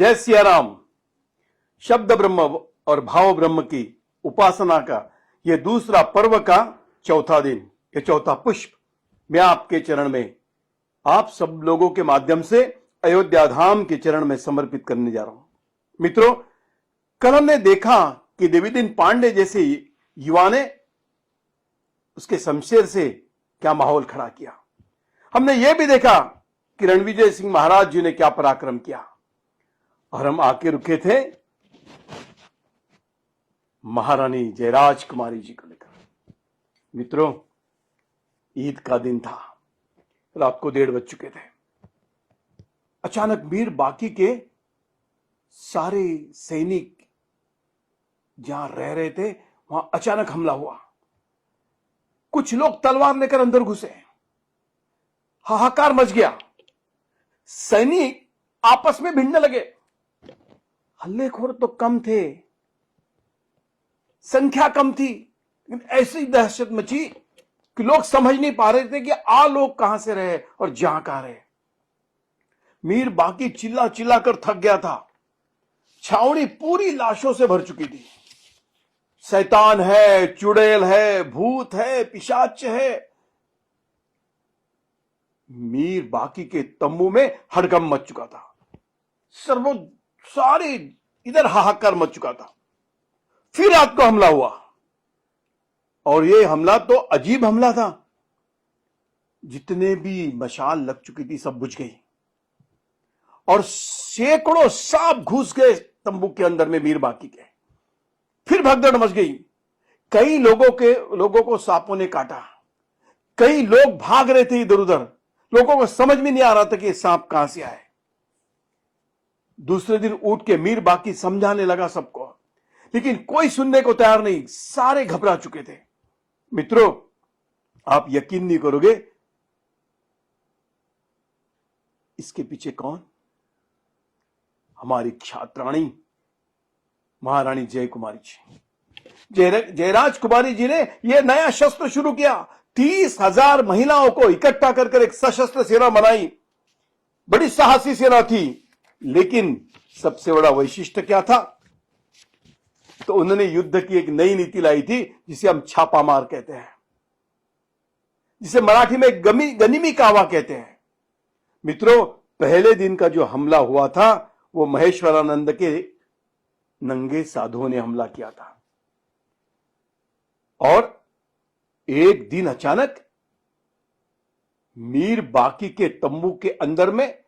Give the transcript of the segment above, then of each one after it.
जय सिया राम। शब्द ब्रह्म और भाव ब्रह्म की उपासना का यह दूसरा पर्व का चौथा दिन, यह चौथा पुष्प मैं आपके चरण में, आप सब लोगों के माध्यम से अयोध्या धाम के चरण में समर्पित करने जा रहा हूं। मित्रों, कल हमने देखा कि देवीदीन पांडे जैसे युवा ने उसके शमशेर से क्या माहौल खड़ा किया। हमने यह भी देखा कि रणविजय सिंह महाराज जी ने क्या पराक्रम किया, और हम आके रुके थे महारानी जयराज कुमारी जी को लेकर। मित्रों, ईद का दिन था, रात को 1:30 बज चुके थे। अचानक मीर बाकी के सारे सैनिक जहां रह रहे थे वहां अचानक हमला हुआ। कुछ लोग तलवार लेकर अंदर घुसे, हाहाकार मच गया। सैनिक आपस में भिड़ने लगे। हल्लेखोर तो कम थे, संख्या कम थी, लेकिन ऐसी दहशत मची कि लोग समझ नहीं पा रहे थे कि लोग कहां से रहे और जहां कहां रहे। मीर बाकी चिल्ला चिल्ला कर थक गया था। छावनी पूरी लाशों से भर चुकी थी। शैतान है, चुड़ैल है, भूत है, पिशाच है। मीर बाकी के तंबू में हड़कंप मच चुका था। सारे इधर हाहाकार मच चुका था। फिर रात को हमला हुआ, और यह हमला तो अजीब हमला था। जितने भी मशाल लग चुकी थी सब बुझ गई, और सैकड़ों सांप घुस गए तंबू के अंदर में मीर बाकी के। फिर भगदड़ मच गई। कई लोगों को सांपों ने काटा। कई लोग भाग रहे थे इधर उधर। लोगों को समझ में नहीं आ रहा था कि सांप कहां से आए। दूसरे दिन उठ के मीर बाकी समझाने लगा सबको, लेकिन कोई सुनने को तैयार नहीं। सारे घबरा चुके थे। मित्रों, आप यकीन नहीं करोगे, इसके पीछे कौन? हमारी छात्राणी महारानी जय कुमारी जी, जयराज कुमारी जी ने यह नया शस्त्र शुरू किया। 30,000 महिलाओं को इकट्ठा कर एक सशस्त्र सेना बनाई। बड़ी साहसी सेना थी, लेकिन सबसे बड़ा वैशिष्ट्य क्या था? तो उन्होंने युद्ध की एक नई नीति लाई थी, जिसे हम छापामार कहते हैं, जिसे मराठी में गनिमी कावा कहते हैं। मित्रों, पहले दिन का जो हमला हुआ था वो महेश्वरानंद के नंगे साधुओं ने हमला किया था, और एक दिन अचानक मीर बाकी के तंबू के अंदर में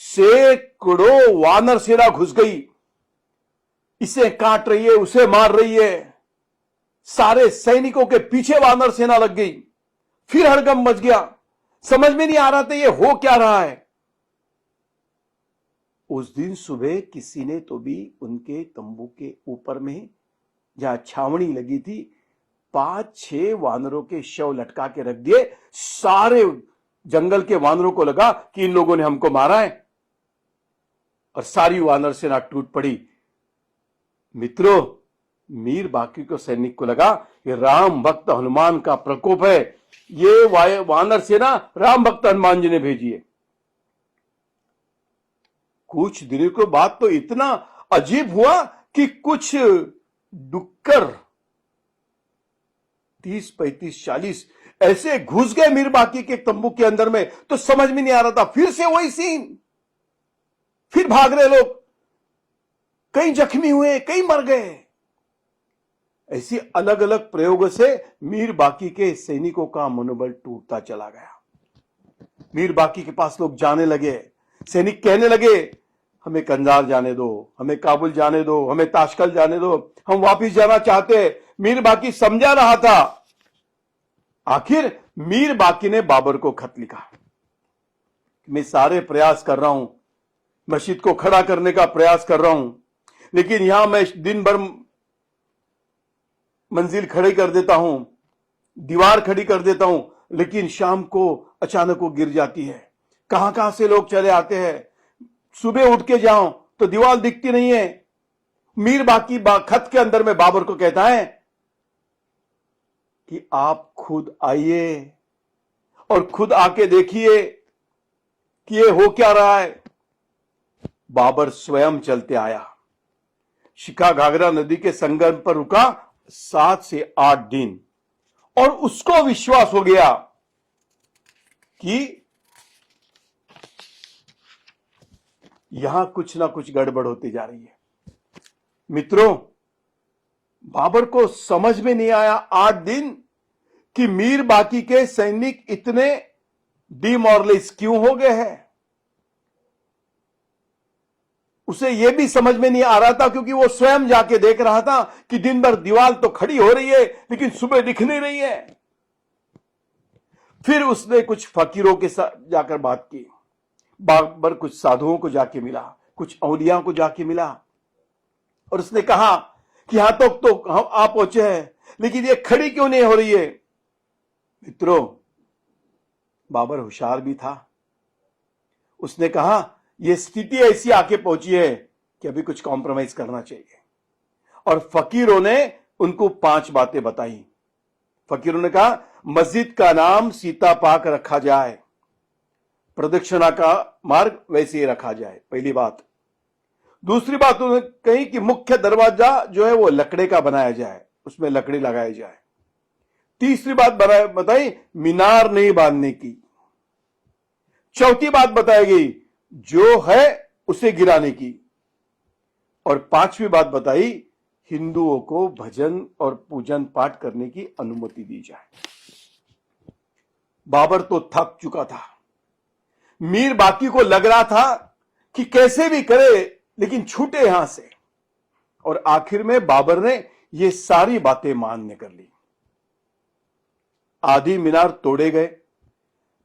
सैकड़ों वानर सेना घुस गई। इसे काट रही है, उसे मार रही है। सारे सैनिकों के पीछे वानर सेना लग गई। फिर हड़कंप मच गया। समझ में नहीं आ रहा था ये हो क्या रहा है। उस दिन सुबह किसी ने तो भी उनके तंबू के ऊपर में जहां छावनी लगी थी 5-6 वानरों के शव लटका के रख दिए। सारे जंगल के वानरों को लगा कि इन लोगों ने हमको मारा है, और सारी वानर सेना टूट पड़ी। मित्रों, मीर बाकी को सैनिक को लगा कि राम भक्त हनुमान का प्रकोप है, ये वानर सेना राम भक्त हनुमान जी ने भेजी है। कुछ दिनों के बाद तो इतना अजीब हुआ कि कुछ डुक्कर 30, 35, 40 ऐसे घुस गए मीर बाकी के तंबू के अंदर में, तो समझ में नहीं आ रहा था। फिर से वही सीन, फिर भाग रहे लोग। कई जख्मी हुए, कई मर गए। ऐसी अलग अलग प्रयोगों से मीर बाकी के सैनिकों का मनोबल टूटता चला गया। मीर बाकी के पास लोग जाने लगे। सैनिक कहने लगे, हमें कंधार जाने दो, हमें काबुल जाने दो, हमें ताशकंद जाने दो, हम वापिस जाना चाहते। मीर बाकी समझा रहा था। आखिर मीर बाकी ने बाबर को खत लिखा, मैं सारे प्रयास कर रहा हूं, मस्जिद को खड़ा करने का प्रयास कर रहा हूं, लेकिन यहां मैं दिन भर मंजिल खड़ी कर देता हूं, दीवार खड़ी कर देता हूं, लेकिन शाम को अचानक वो गिर जाती है। कहां कहां से लोग चले आते हैं। सुबह उठ के जाओ तो दीवार दिखती नहीं है। मीर बाकी खत के अंदर में बाबर को कहता है कि आप खुद आइए और खुद आके देखिए कि ये हो क्या रहा है। बाबर स्वयं चलते आया, शिखा घाघरा नदी के संगम पर रुका 7 से 8 दिन, और उसको विश्वास हो गया कि यहां कुछ ना कुछ गड़बड़ होती जा रही है। मित्रों, बाबर को समझ में नहीं आया 8 दिन कि मीर बाकी के सैनिक इतने डिमोरलाइज क्यों हो गए हैं। उसे यह भी समझ में नहीं आ रहा था, क्योंकि वो स्वयं जाके देख रहा था कि दिन भर दीवार तो खड़ी हो रही है लेकिन सुबह दिख नहीं रही है। फिर उसने कुछ फकीरों के साथ जाकर बात की, बाबर कुछ साधुओं को जाके मिला, कुछ औलिया को जाके मिला, और उसने कहा कि यहां तो हम आ पहुंचे हैं, लेकिन ये खड़ी क्यों नहीं हो रही है। मित्रों, बाबर होशियार भी था। उसने कहा यह स्थिति ऐसी आके पहुंची है कि अभी कुछ कॉम्प्रोमाइज करना चाहिए। और फकीरों ने उनको 5 बातें बताई। फकीरों ने कहा मस्जिद का नाम सीता पाक रखा जाए, प्रदक्षिणा का मार्ग वैसे ही रखा जाए, पहली बात। दूसरी बात उन्होंने कही कि मुख्य दरवाजा जो है वो लकड़े का बनाया जाए, उसमें लकड़ी लगाई जाए। तीसरी बात बताई मीनार नहीं बांधने की। चौथी बात बताई गई जो है उसे गिराने की। और 5वीं बात बताई हिंदुओं को भजन और पूजन पाठ करने की अनुमति दी जाए। बाबर तो थक चुका था। मीर बाकी को लग रहा था कि कैसे भी करे लेकिन छूटे यहां से। और आखिर में बाबर ने ये सारी बातें मान्य कर ली। आधी मीनार तोड़े गए।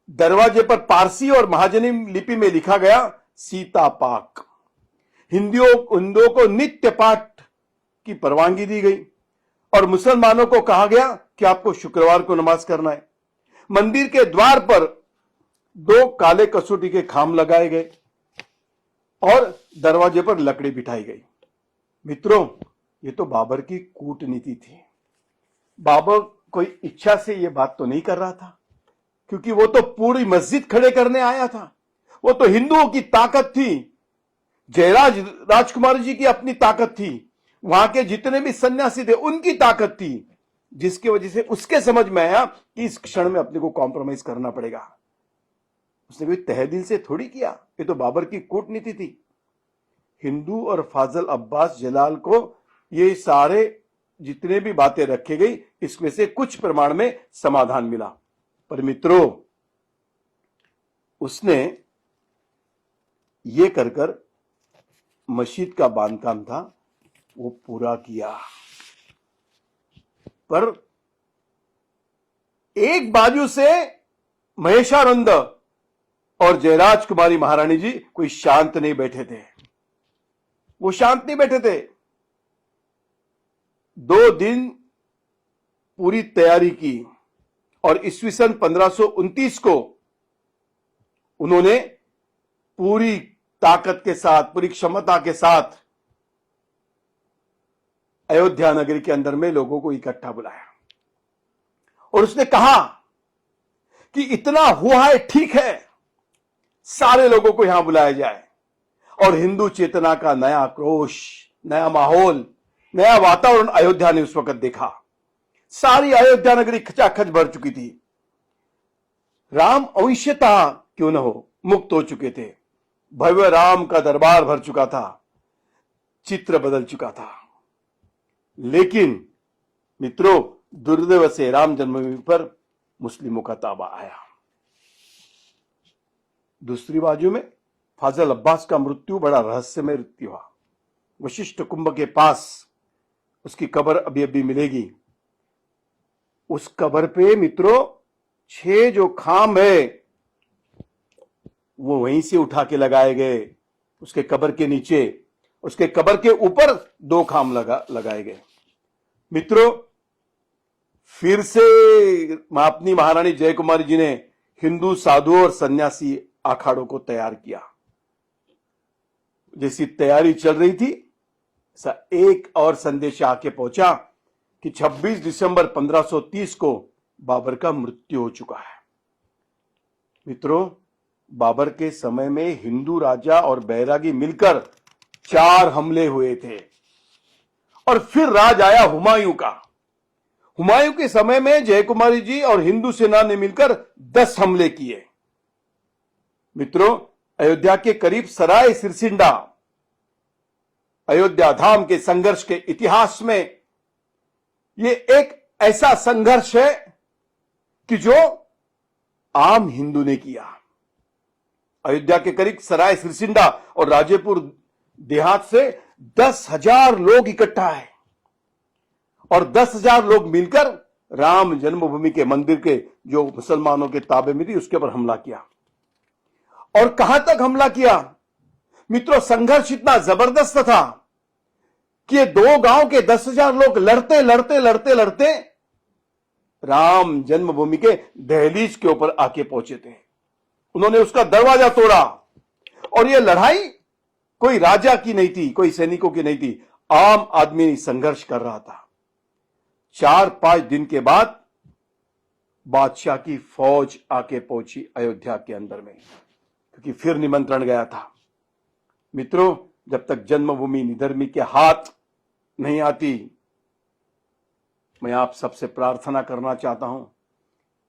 दरवाजे पर पारसी और महाजनी लिपि में लिखा गया सीता पाक। हिंदुओं को नित्य पाठ की परवानगी दी गई और मुसलमानों को कहा गया कि आपको शुक्रवार को नमाज करना है। मंदिर के द्वार पर 2 काले कसौटी के खाम लगाए गए और दरवाजे पर लकड़ी बिठाई गई। मित्रों, ये तो बाबर की कूटनीति थी। बाबर कोई इच्छा से यह बात तो नहीं कर रहा था, क्योंकि वो तो पूरी मस्जिद खड़े करने आया था। वो तो हिंदुओं की ताकत थी। जयराज राजकुमार जी की अपनी ताकत थी। वहां के जितने भी सन्यासी थे उनकी ताकत थी, जिसकी वजह से उसके समझ में आया कि इस क्षण में अपने को कॉम्प्रोमाइज करना पड़ेगा। उसने कोई तहदिल से थोड़ी किया, ये तो बाबर की कूटनीति थी। हिंदू और फाजल अब्बास जलाल को ये सारे जितने भी बातें रखी गई, इसमें से कुछ प्रमाण में समाधान मिला। पर मित्रों, उसने ये कर मस्जिद का बांधकाम था वो पूरा किया। पर एक बाजू से महेशानंद और जयराज कुमारी महारानी जी कोई शांत नहीं बैठे थे। वो शांत नहीं बैठे थे। 2 दिन पूरी तैयारी की और ईस्वी सन 1529 को उन्होंने पूरी ताकत के साथ, पूरी क्षमता के साथ अयोध्या नगरी के अंदर में लोगों को इकट्ठा बुलाया और उसने कहा कि इतना हुआ है, ठीक है, सारे लोगों को यहां बुलाया जाए और हिंदू चेतना का नया आक्रोश, नया माहौल, नया वातावरण अयोध्या ने उस वक्त देखा। सारी अयोध्या नगरी खचाखच भर चुकी थी। राम अवश्यता क्यों न हो, मुक्त हो चुके थे। भव्य राम का दरबार भर चुका था। चित्र बदल चुका था। लेकिन मित्रों, दुर्दैव से राम जन्मभूमि पर मुस्लिमों का ताबा आया। दूसरी बाजू में फाजल अब्बास का मृत्यु बड़ा रहस्यमय मृत्यु हुआ। वशिष्ठ कुंभ के पास उसकी कब्र अभी अभी मिलेगी। उस कब्र पे मित्रों 6 जो खाम है वो वहीं से उठा के लगाए गए। उसके कब्र के नीचे, उसके कब्र के ऊपर 2 खाम लगाए गए। मित्रों, फिर से अपनी महारानी जय कुमारी जी ने हिंदू साधुओं और सन्यासी अखाड़ों को तैयार किया। जैसी तैयारी चल रही थी, ऐसा एक और संदेश आके पहुंचा कि 26 दिसंबर 1530 को बाबर का मृत्यु हो चुका है। मित्रों, बाबर के समय में हिंदू राजा और बैरागी मिलकर 4 हमले हुए थे और फिर राज आया हुमायूं का। हुमायूं के समय में जयकुमारी जी और हिंदू सेना ने मिलकर 10 हमले किए। मित्रों, अयोध्या के करीब सराय सिरसिंडा अयोध्या धाम के संघर्ष के इतिहास में यह एक ऐसा संघर्ष है कि जो आम हिंदू ने किया। अयोध्या के करीब सराय सिरसिंडा और राजेपुर देहात से 10,000 लोग इकट्ठा है और 10,000 लोग मिलकर राम जन्मभूमि के मंदिर के जो मुसलमानों के ताबे में थी उसके ऊपर हमला किया। और कहां तक हमला किया मित्रों? संघर्ष इतना जबरदस्त था कि ये 2 गांव के 10,000 लोग लड़ते लड़ते लड़ते लड़ते राम जन्मभूमि के दहलीज के ऊपर आके पहुंचे थे। उन्होंने उसका दरवाजा तोड़ा और यह लड़ाई कोई राजा की नहीं थी, कोई सैनिकों की नहीं थी, आम आदमी संघर्ष कर रहा था। 4-5 दिन के बाद बादशाह की फौज आके पहुंची अयोध्या के अंदर में, क्योंकि फिर निमंत्रण गया था। मित्रों, जब तक जन्मभूमि निधर्मी के हाथ नहीं आती, मैं आप सबसे प्रार्थना करना चाहता हूं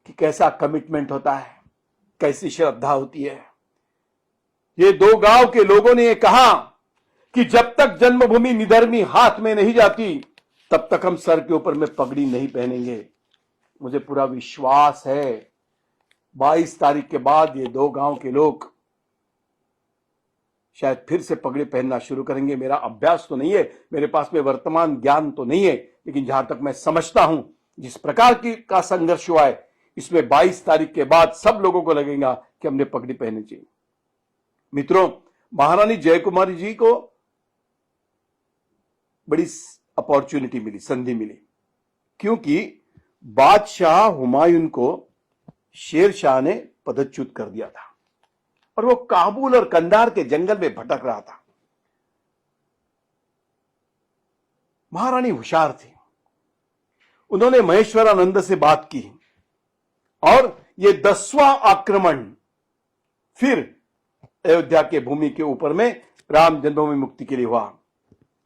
कि कैसा कमिटमेंट होता है, कैसी श्रद्धा होती है। ये 2 गांव के लोगों ने ये कहा कि जब तक जन्मभूमि निधर्मी हाथ में नहीं जाती तब तक हम सर के ऊपर में पगड़ी नहीं पहनेंगे। मुझे पूरा विश्वास है 22 तारीख के बाद ये 2 गांव के लोग शायद फिर से पगड़ी पहनना शुरू करेंगे। मेरा अभ्यास तो नहीं है, मेरे पास में वर्तमान ज्ञान तो नहीं है, लेकिन जहां तक मैं समझता हूं जिस प्रकार की का संघर्ष हुआ है, इसमें 22 तारीख के बाद सब लोगों को लगेगा कि हमने पगड़ी पहननी चाहिए। मित्रों, महारानी जयकुमारी जी को बड़ी अपॉर्चुनिटी मिली, संधि मिली, क्योंकि बादशाह हुमायूं को शेर शाह ने पदच्युत कर दिया था और वो काबुल और कंधार के जंगल में भटक रहा था। महारानी होशियार थी, उन्होंने महेश्वरानंद से बात की और ये 10वां आक्रमण फिर अयोध्या के भूमि के ऊपर में राम जन्मभूमि मुक्ति के लिए हुआ।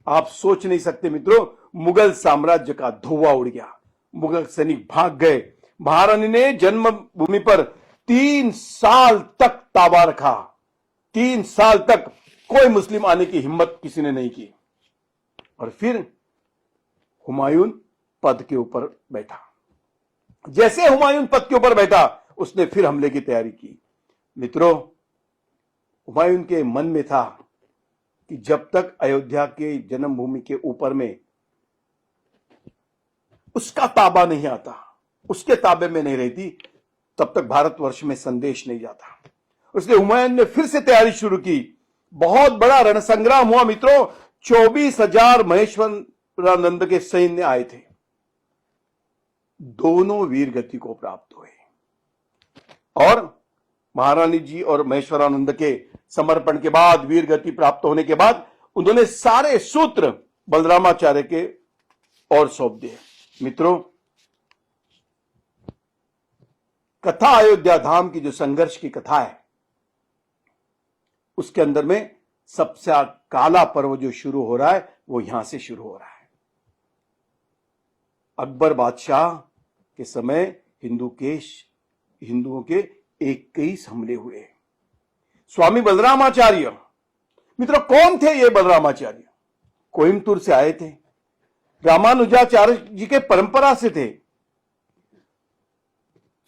आप सोच नहीं सकते मित्रों, मुगल साम्राज्य का धुआं उड़ गया, मुगल सैनिक भाग गए। महारानी ने जन्मभूमि पर 3 साल तक ताबा रखा। 3 साल तक कोई मुस्लिम आने की हिम्मत किसी ने नहीं की और फिर हुमायूं पद के ऊपर बैठा। जैसे हुमायूं पद के ऊपर बैठा, उसने फिर हमले की तैयारी की। मित्रों, हुमायूं के मन में था कि जब तक अयोध्या के जन्मभूमि के ऊपर में उसका ताबा नहीं आता, उसके ताबे में नहीं रहती, तब तक भारतवर्ष में संदेश नहीं जाता। इसलिए हुमायूं ने फिर से तैयारी शुरू की। बहुत बड़ा रणसंग्राम हुआ मित्रों। 24,000 महेश्वरानंद के सैन्य आए थे। दोनों वीर गति को प्राप्त हुए और महारानी जी और महेश्वरानंद के समर्पण के बाद, वीर गति प्राप्त होने के बाद, उन्होंने सारे सूत्र बलरामाचार्य के और सौंप दिए। मित्रों, कथा अयोध्या धाम की जो संघर्ष की कथा है, उसके अंदर में सबसे काला पर्व जो शुरू हो रहा है वो यहां से शुरू हो रहा है। अकबर बादशाह के समय हिंदुओं के 21 हमले हुए। स्वामी बलरामाचार्य, मित्रों कौन थे ये बलरामाचार्य? कोयम्बतूर से आए थे, रामानुजाचार्य जी के परंपरा से थे।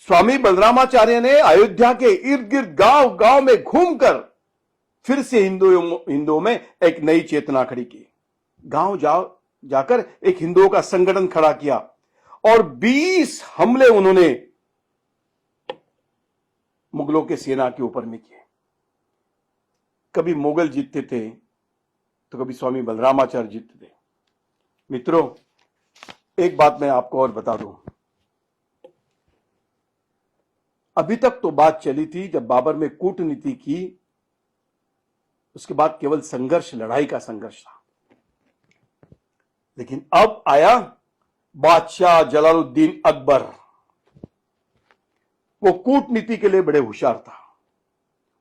स्वामी बलरामाचार्य ने अयोध्या के इर्द गिर्द गांव गांव में घूमकर फिर से हिंदुओं में एक नई चेतना खड़ी की। गांव जाकर एक हिंदुओं का संगठन खड़ा किया और 20 हमले उन्होंने मुगलों के सेना के ऊपर में किए। कभी मुगल जीतते थे तो कभी स्वामी बलरामाचार्य जीतते थे। मित्रों, एक बात मैं आपको और बता दूं, अभी तक तो बात चली थी जब बाबर में कूटनीति की, उसके बाद केवल संघर्ष, लड़ाई का संघर्ष था। लेकिन अब आया बादशाह जलालुद्दीन अकबर। वो कूटनीति के लिए बड़े होशियार था।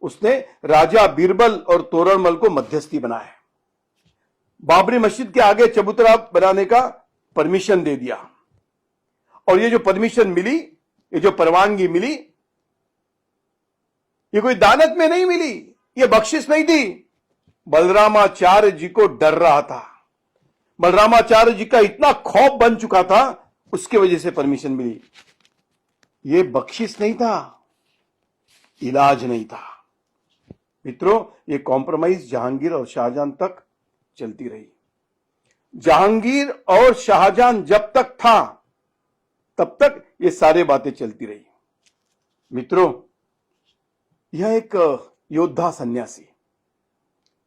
उसने राजा बीरबल और तोरणमल को मध्यस्थी बनाया, बाबरी मस्जिद के आगे चबूतरा बनाने का परमिशन दे दिया। और ये जो परमिशन मिली, ये जो परवानगी मिली, ये कोई दानत में नहीं मिली, ये बख्शिश नहीं थी। बलरामाचार्य जी को डर रहा था, बलरामाचार्य जी का इतना खौफ बन चुका था, उसके वजह से परमिशन मिली। ये बख्शिश नहीं था, इलाज नहीं था। मित्रों, ये कॉम्प्रोमाइज जहांगीर और शाहजहां तक चलती रही। जहांगीर और शाहजहां जब तक था तब तक ये सारी बातें चलती रही। मित्रों, यह एक योद्धा सन्यासी,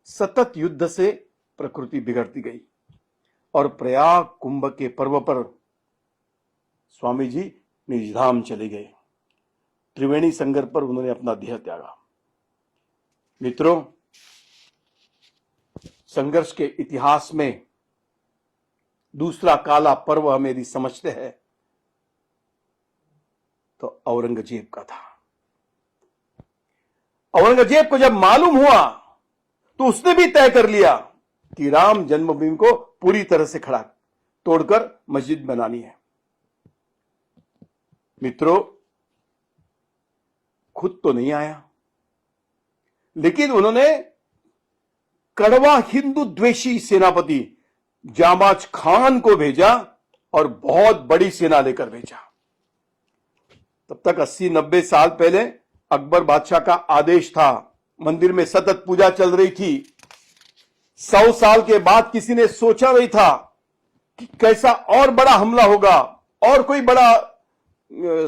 सतत युद्ध से प्रकृति बिगड़ती गई और प्रयाग कुंभ के पर्व पर स्वामी जी निजधाम चले गए। त्रिवेणी संगम पर उन्होंने अपना देह त्यागा। मित्रों, संघर्ष के इतिहास में दूसरा काला पर्व हम यदि समझते हैं तो औरंगजेब का था। औरंगजेब को जब मालूम हुआ तो उसने भी तय कर लिया कि राम जन्मभूमि को पूरी तरह से खड़ा तोड़कर मस्जिद बनानी है। मित्रों, खुद तो नहीं आया, लेकिन उन्होंने कड़वा हिंदू द्वेषी सेनापति जामाच खान को भेजा और बहुत बड़ी सेना लेकर भेजा। तब तक 80-90 साल पहले अकबर बादशाह का आदेश था, मंदिर में सतत पूजा चल रही थी। 100 साल के बाद किसी ने सोचा नहीं था कि कैसा और बड़ा हमला होगा और कोई बड़ा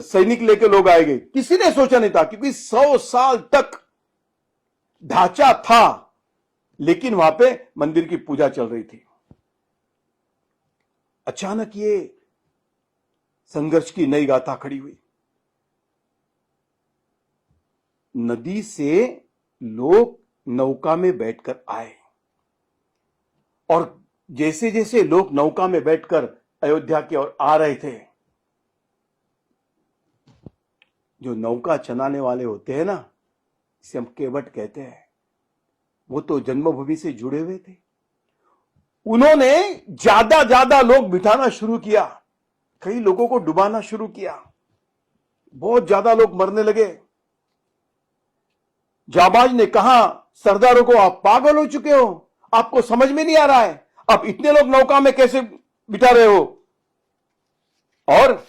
सैनिक लेकर लोग आएंगे। किसी ने सोचा नहीं था, क्योंकि 100 साल तक ढांचा था, लेकिन वहां पे मंदिर की पूजा चल रही थी। अचानक ये संघर्ष की नई गाथा खड़ी हुई। नदी से लोग नौका में बैठकर आए और जैसे जैसे लोग नौका में बैठकर अयोध्या की ओर आ रहे थे, जो नौका चलाने वाले होते हैं ना, इसे हम केवट कहते हैं, वो तो जन्मभूमि से जुड़े हुए थे। उन्होंने ज्यादा लोग बिठाना शुरू किया, कई लोगों को डुबाना शुरू किया, बहुत ज्यादा लोग मरने लगे। जाबाज ने कहा सरदारों को, आप पागल हो चुके हो, आपको समझ में नहीं आ रहा है, आप इतने लोग नौका में कैसे बिठा रहे हो। और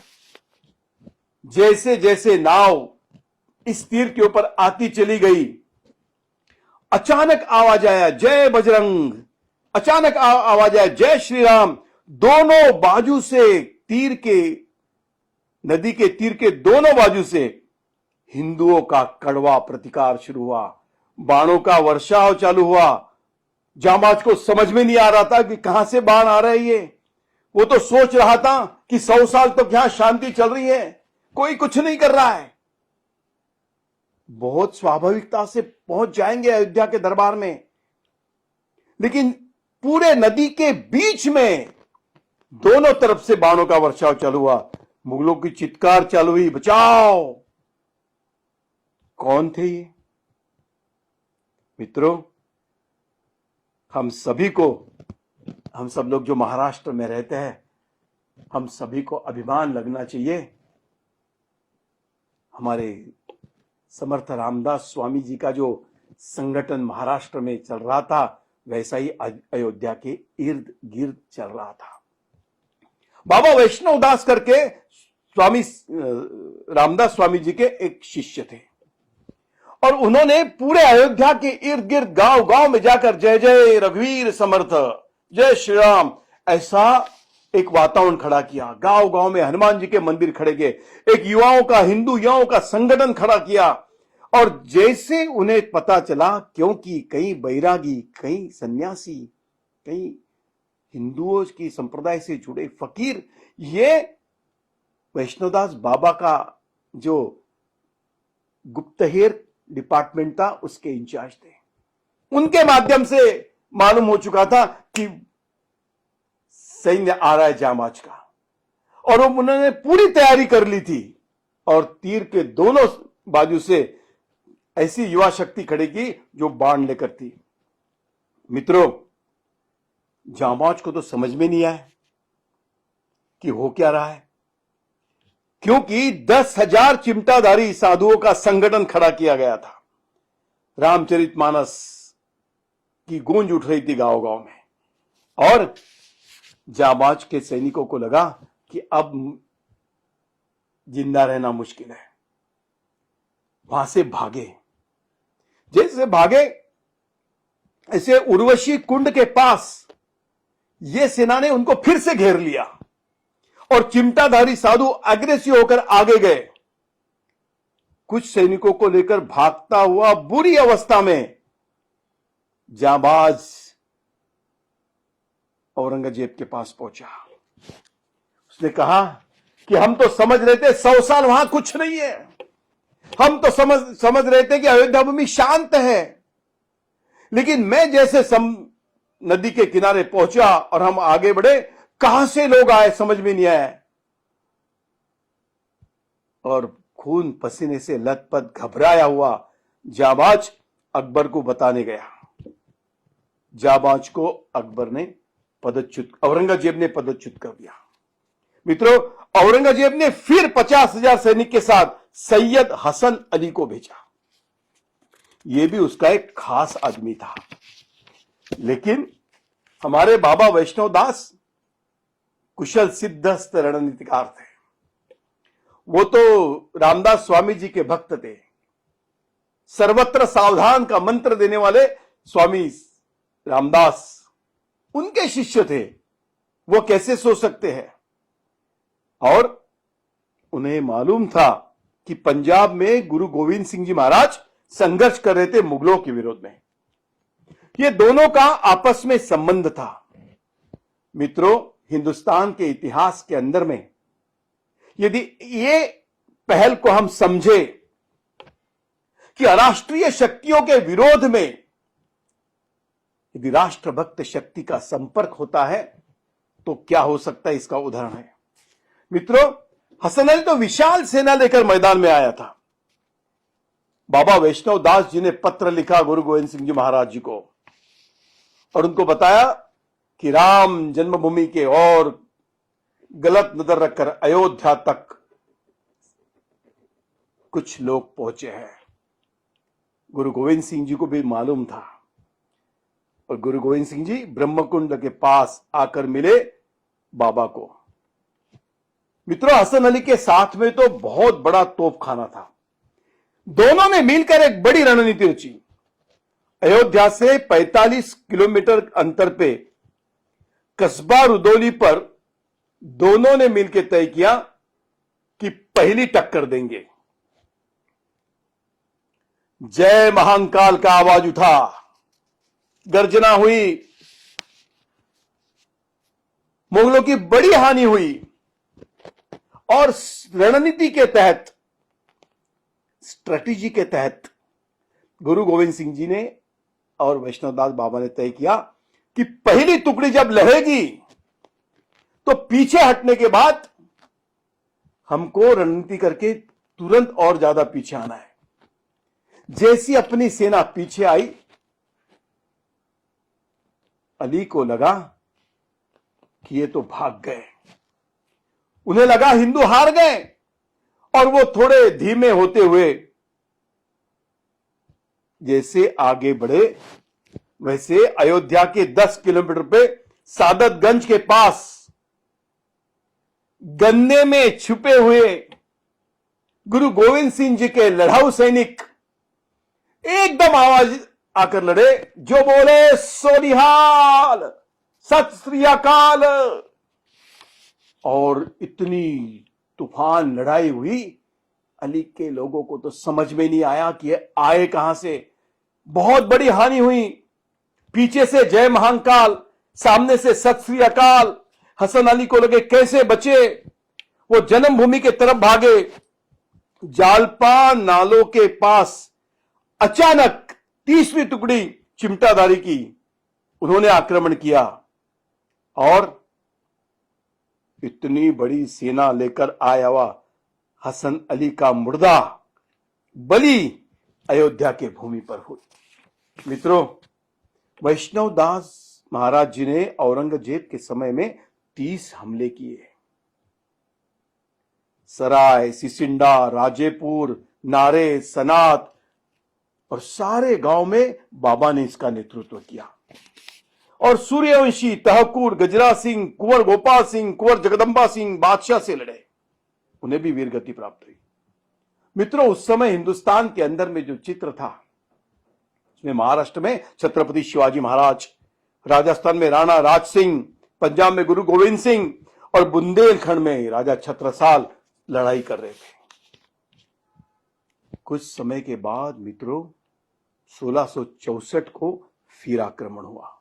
जैसे जैसे नाव इस तीर के ऊपर आती चली गई, अचानक आवाज आया जय बजरंग, अचानक आवाज आया जय श्री राम। दोनों बाजू से तीर के, नदी के तीर के दोनों बाजू से हिंदुओं का कड़वा प्रतिकार शुरू हुआ, बाणों का वर्षाव चालू हुआ। जामाज को समझ में नहीं आ रहा था कि कहां से बाण आ रहे हैं। वो तो सोच रहा था कि 100 साल तक यहां शांति चल रही है, कोई कुछ नहीं कर रहा है, बहुत स्वाभाविकता से पहुंच जाएंगे अयोध्या के दरबार में। लेकिन पूरे नदी के बीच में दोनों तरफ से बाणों का वर्षाव चालू हुआ। मुगलों की चित्कार चालू हुई, बचाओ। कौन थे ये? मित्रों, हम सब लोग जो महाराष्ट्र में रहते हैं, हम सभी को अभिमान लगना चाहिए। हमारे समर्थ रामदास स्वामी जी का जो संगठन महाराष्ट्र में चल रहा था, वैसा ही अयोध्या के इर्द गिर्द चल रहा था। बाबा वैष्णव दास करके स्वामी रामदास स्वामी जी के एक शिष्य थे और उन्होंने पूरे अयोध्या के इर्द गिर्द गांव गांव में जाकर जय जय रघुवीर समर्थ, जय श्री राम, ऐसा एक वातावरण खड़ा किया। गांव गांव में हनुमान जी के मंदिर खड़े किए, एक युवाओं का, हिंदू युवाओं का संगठन खड़ा किया। और जैसे उन्हें पता चला, क्योंकि कई बैरागी, कई सन्यासी, कई हिंदुओं की संप्रदाय से जुड़े फकीर, ये वैष्णवदास बाबा का जो गुप्तहेर डिपार्टमेंट था उसके इंचार्ज थे। उनके माध्यम से मालूम हो चुका था कि सैन्य आ रहा है जामाच का, और उन्होंने पूरी तैयारी कर ली थी और तीर के दोनों बाजू से ऐसी युवा शक्ति खड़ी की जो बाण लेकर थी। मित्रों, जांबाज को तो समझ में नहीं आया कि हो क्या रहा है, क्योंकि 10,000 चिमटाधारी साधुओं का संगठन खड़ा किया गया था। रामचरितमानस की गूंज उठ रही थी गांव गांव में, और जांबाज के सैनिकों को लगा कि अब जिंदा रहना मुश्किल है। वहां से भागे। जैसे भागे, ऐसे उर्वशी कुंड के पास ये सेना ने उनको फिर से घेर लिया और चिमटाधारी साधु अग्रेसिव होकर आगे गए। कुछ सैनिकों को लेकर भागता हुआ बुरी अवस्था में जांबाज औरंगजेब के पास पहुंचा। उसने कहा कि हम तो समझ रहे थे 100 साल वहां कुछ नहीं है, हम तो समझ रहे थे कि अयोध्या भूमि शांत है, लेकिन मैं जैसे नदी के किनारे पहुंचा और हम आगे बढ़े, कहां से लोग आए समझ में नहीं आया, और खून पसीने से लथपथ घबराया हुआ जांबाज अकबर को बताने गया। जांबाज को औरंगजेब ने पदच्युत कर दिया। मित्रों, औरंगजेब ने फिर 50,000 सैनिक के साथ सैयद हसन अली को भेजा। यह भी उसका एक खास आदमी था, लेकिन हमारे बाबा वैष्णव दास कुशल सिद्धस्त रणनीतिकार थे। वो तो रामदास स्वामी जी के भक्त थे। सर्वत्र सावधान का मंत्र देने वाले स्वामी रामदास उनके शिष्य थे। वो कैसे सोच सकते हैं? और उन्हें मालूम था कि पंजाब में गुरु गोविंद सिंह जी महाराज संघर्ष कर रहे थे मुगलों के विरोध में। ये दोनों का आपस में संबंध था। मित्रों, हिंदुस्तान के इतिहास के अंदर में यदि ये पहल को हम समझे कि अराष्ट्रीय शक्तियों के विरोध में यदि राष्ट्रभक्त शक्ति का संपर्क होता है तो क्या हो सकता है, इसका उदाहरण है। मित्रों, हसन अली तो विशाल सेना लेकर मैदान में आया था। बाबा वैष्णव दास जी ने पत्र लिखा गुरु गोविंद सिंह जी महाराज जी को और उनको बताया कि राम जन्मभूमि के और गलत नजर रखकर अयोध्या तक कुछ लोग पहुंचे हैं। गुरु गोविंद सिंह जी को भी मालूम था, और गुरु गोविंद सिंह जी ब्रह्मकुंड के पास आकर मिले बाबा को। मित्रों, हसन अली के साथ में तो बहुत बड़ा तोपखाना था। दोनों ने मिलकर एक बड़ी रणनीति रची। अयोध्या से 45 किलोमीटर अंतर पे कस्बा रुदौली पर दोनों ने मिलकर तय किया कि पहली टक्कर देंगे। जय महाकाल का आवाज उठा, गर्जना हुई, मुगलों की बड़ी हानि हुई, और रणनीति के तहत, स्ट्रेटेजी के तहत गुरु गोविंद सिंह जी ने और वैष्णवदास बाबा ने तय किया कि पहली टुकड़ी जब लहेगी तो पीछे हटने के बाद हमको रणनीति करके तुरंत और ज्यादा पीछे आना है। जैसी अपनी सेना पीछे आई, अली को लगा कि ये तो भाग गए। उन्हें लगा हिंदू हार गए, और वो थोड़े धीमे होते हुए जैसे आगे बढ़े, वैसे अयोध्या के 10 किलोमीटर पे सादतगंज के पास गन्ने में छुपे हुए गुरु गोविंद सिंह जी के लड़ाऊ सैनिक एकदम आवाज आकर लड़े, जो बोले सोनिहाल, सत श्री अकाल। और इतनी तूफान लड़ाई हुई, अली के लोगों को तो समझ में नहीं आया कि ये आए कहां से। बहुत बड़ी हानि हुई। पीछे से जय महाकाल, सामने से सत श्री अकाल। हसन अली को लगे कैसे बचे। वो जन्मभूमि के तरफ भागे। जालपा नालों के पास अचानक 30वीं टुकड़ी चिमटाधारी की उन्होंने आक्रमण किया, और इतनी बड़ी सेना लेकर आया हुआ हसन अली का मुर्दा बली अयोध्या के भूमि पर हुई। मित्रों, वैष्णव दास महाराज जी ने औरंगजेब के समय में 30 हमले किए। सराय, सिसिंडा, राजेपुर, नारे, सनात और सारे गांव में बाबा ने इसका नेतृत्व किया। और सूर्यवंशी, तहकूर, गजरा सिंह, कुंवर गोपाल सिंह, कुंवर जगदम्बा सिंह बादशाह से लड़े, उन्हें भी वीरगति प्राप्त हुई। मित्रों, उस समय हिंदुस्तान के अंदर में जो चित्र था, उसमें महाराष्ट्र में छत्रपति शिवाजी महाराज, राजस्थान में राणा राज सिंह, पंजाब में गुरु गोविंद सिंह और बुंदेलखंड में राजा छत्रसाल लड़ाई कर रहे थे। कुछ समय के बाद मित्रों 1664 को फिर आक्रमण हुआ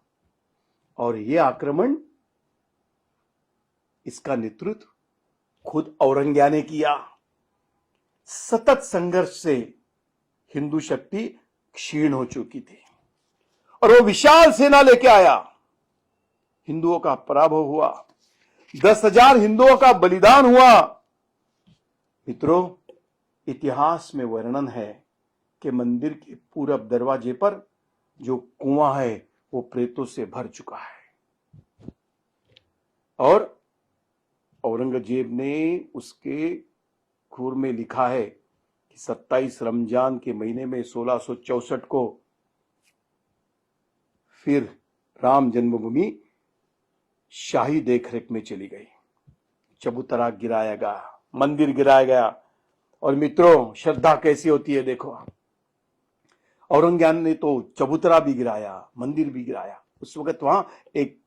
और यह आक्रमण, इसका नेतृत्व खुद औरंगजेब ने किया। सतत संघर्ष से हिंदू शक्ति क्षीण हो चुकी थी और वो विशाल सेना लेके आया। हिंदुओं का पराभव हुआ, 10,000 हिंदुओं का बलिदान हुआ। मित्रों, इतिहास में वर्णन है कि मंदिर के पूरब दरवाजे पर जो कुआं है वो प्रेतों से भर चुका है और औरंगजेब ने उसके खूर में लिखा है कि 27 रमजान के महीने में 1664 को फिर राम जन्मभूमि शाही देखरेख में चली गई। चबूतरा गिराया गया, मंदिर गिराया गया। और मित्रों, श्रद्धा कैसी होती है देखो, औरंगजेब ने तो चबूतरा भी गिराया, मंदिर भी गिराया। उस वक्त वहां एक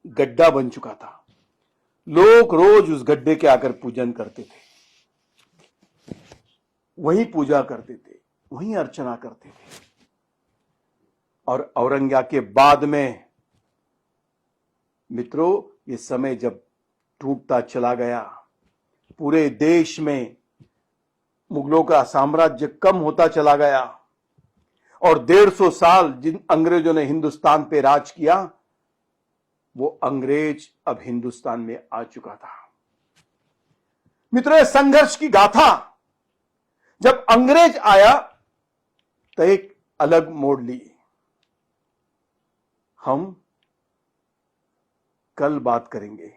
गड्ढा बन चुका था, लोग रोज उस गड्ढे के आकर पूजन करते थे, वहीं पूजा करते थे, वहीं अर्चना करते थे। और औरंगजेब के बाद में मित्रों, ये समय जब टूटता चला गया, पूरे देश में मुगलों का साम्राज्य कम होता चला गया और 150 साल जिन अंग्रेजों ने हिंदुस्तान पे राज किया, वो अंग्रेज अब हिंदुस्तान में आ चुका था। मित्रों, संघर्ष की गाथा जब अंग्रेज आया तो एक अलग मोड़ ली। हम कल बात करेंगे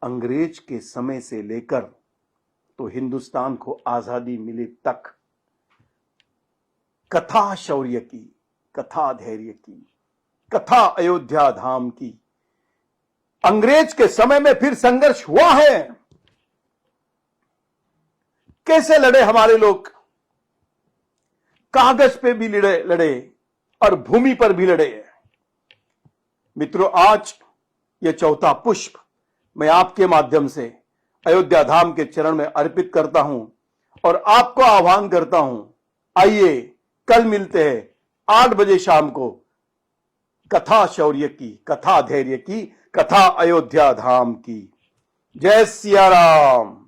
अंग्रेज के समय से लेकर तो हिंदुस्तान को आजादी मिली तक कथा शौर्य की, कथा धैर्य की, कथा अयोध्या धाम की। अंग्रेज के समय में फिर संघर्ष हुआ है। कैसे लड़े हमारे लोग, कागज पे भी लड़े और भूमि पर भी लड़े। मित्रों, आज यह चौथा पुष्प मैं आपके माध्यम से अयोध्या धाम के चरण में अर्पित करता हूं और आपको आह्वान करता हूं, आइए कल मिलते हैं 8 बजे शाम को कथा शौर्य की, कथा धैर्य की, कथा अयोध्या धाम की। जय सिया राम।